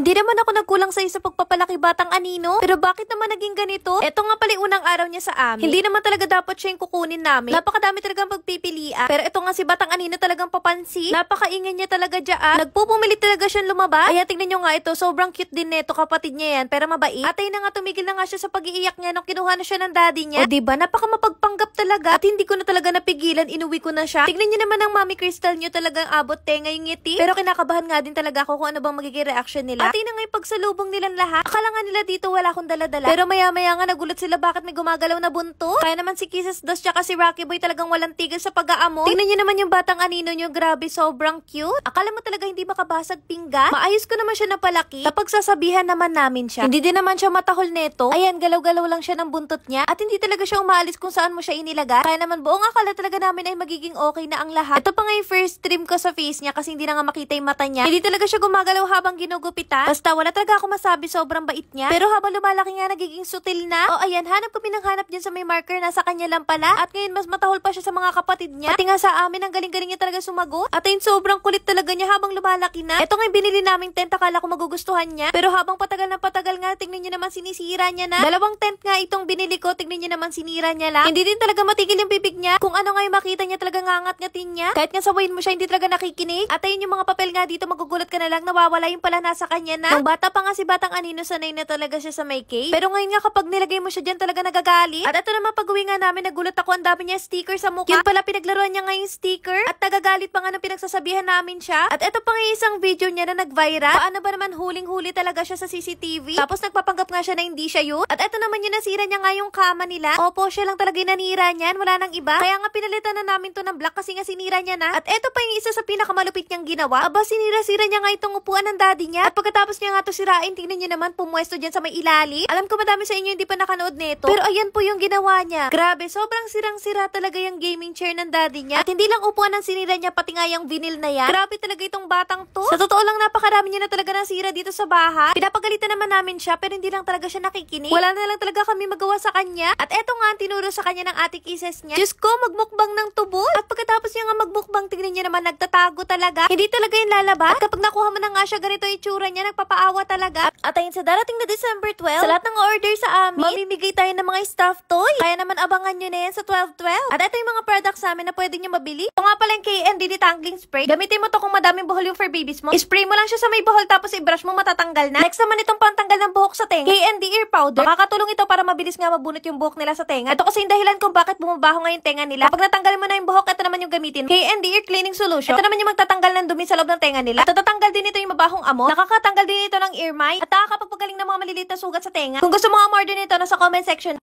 Hindi naman ako nagkulang sa'yo sa pagpapalaki batang anino. Pero bakit naman naging ganito? Eto nga pala yung unang araw niya sa amin. Hindi naman talaga dapat siya yung kukunin namin. Napakadami talagang pagpipilian. Pero eto nga si batang anino talagang papansin. Napakaingay niya talaga dyan. Nagpupumilit talaga siyang lumabas. Kaya tingnan nyo nga ito. Sobrang cute din neto, kapatid niya yan. Pero mabait. Atay na nga, tumigil na nga siya sa pag-iiyak niya nung kinuha na siya ng daddy niya. O diba, napaka mapagpanggap talaga. At hindi ko na talaga napigilan. Inuwi ko na siya. Tignan niyo naman ang Mami Crystal niyo, talagang abot tenga yung ngiti. Pero kinakabahan nga din talaga ako kung ano bang magiging reaction nila. Atay na nga yung pagsalubong nilang lahat. Akala nga nila dito wala akong dala-dala. Pero maya-maya nga nagulat sila bakit may gumagalaw na bunto. Kaya naman si Kisses Dos tsaka si Rocky Boy talagang walang tigil sa pag-aamon. Tingnan niyo naman yung batang anino niyo. Grabe, sobrang cute. Akala mo talaga hindi makabasag pinggan. Maayos ko naman siya napalaki. Kapag sasabihan naman namin siya. Hindi din naman siya matahol neto. Ayan, galaw-galaw lang siya ng buntot niya. At hindi talaga siya umaalis kung saan mo siya inilagay. Kaya naman buong akala talaga namin ay magiging okay na ang lahat. Ito pa nga yung first trim ko sa face niya kasi hindi na nga makita yung mata niya. Hindi talaga siya gumagalaw habang ginugupitan. Basta wala talaga ako masabi, sobrang bait niya. Pero habang lumalaki nga nagiging sutil na. O ayan, hanap ko pinanghanap dyan sa may marker na sa kanya lang pala. At ngayon mas matahol pa siya sa mga kapatid niya. Pati nga sa amin, ang galing-galing niya talaga sumagot. At ayun, sobrang kulit talaga niya habang lumalaki na. Ito nga yung binili naming tent, akala ko magugustuhan niya. Pero habang patagal na patagal nga, tingnan niyo naman sinisira niya na. Dalawang tent nga itong binili ko, tingnan niyo naman sinira niya lang. Hindi din talaga matigil yung bibig niya. Kung ano nga yung makita niya talaga ngangat-ngatin niya. Kahit nga sawayin mo siya, hindi talaga nakikinig. At ayun yung mga papel nga dito, magugulat ka na lang, nawawala yung pala nasa kanya na. Nung bata pa nga si batang anino, sanay na talaga siya sa may cave. Pero ngayon nga kapag nilagay mo siya dyan, talaga nagagalit. At ito naman pag-uwi nga namin, nagulat ako, ang dami niya sticker sa mukha. Yun pala pinaglaruan niya nga yung sticker. At nagagalit pa nga nang pinagsasabihan namin siya. At ito pa nga yung isang video niya na nag-viral. Paano ba naman huling-huli talaga siya sa CCTV? Tapos nagpapanggap nga siya na hindi siya yun. At ito naman yung nasira niya nga yung kama nila. Opo, siya lang talaga yung nanira niyan. Wala nang iba. Kaya nga pinalitan na namin to ng black kasi nga sinira niya na. At ito pa yung isa sa pinakamalupit niyang ginawa. Aba, sinira-sira niya nga itong upuan ng daddy niya. At pagkatapos niya nga to sirain, tingnan niyo naman, pumwesto dyan sa may ilalim. Alam ko madami sa inyo hindi pa nakanood nito. Pero ayan po yung ginawa niya. Grabe, sobrang sirang-sira talaga yung gaming chair ng daddy niya. At hindi lang upuan ang sinira niya, pati nga yung vinyl na yan. Grabe talaga itong batang to. Sa totoo lang, napakarami niya na talaga nasira dito sa bahay. Pinapagalitan naman namin siya, pero hindi lang talaga siya nakikinig. Wala na lang talaga kami magawa sa kanya. At eto nga ang tinuro sa kanya ng ate Kisses niya. Diyos ko, magmukbang ng tubo. At pagkatapos niya nga magmukbang, tingnan niya naman, nagtatago talaga. Hindi talaga yung lalabas. At kapag nakuha mo na nga siya, ganito yung itsura niya, nagpapaawa talaga. At ayun, sa darating na December 12, sa lahat ng order sa amin, mamimigay tayo ng mga stuffed toy. Kaya naman abangan nyo na yan sa 12/12. At ito yung mga products namin na pwede nyo mabili. Ito nga pala yung KND detangling spray. Gamitin mo to kung madaming buhol yung for babies mo. Spray mo lang siya sa may buhol tapos i-brush mo, matatanggal na. Next naman itong pantanggal ng buhok sa tenga. KND ear powder. Makakatulong ito para mabilis nga mabunot yung buhok nila sa tenga. Ito kasi yung dahilan kung bakit bumabaho nga yung tenga nila. Kapag natanggal mo na yung buhok, ito naman yung gamitin. KND ear cleaning solution. Ito naman yung magtatanggal ng dumi sa loob ng tenga nila. At tatanggal din ito yung mabahong amo. Nakakatanggal din ito ng ear mite. At nakakapagpagaling ng mga maliliit na sugat sa tenga. Kung gusto mo umorder nito, nasa comment section.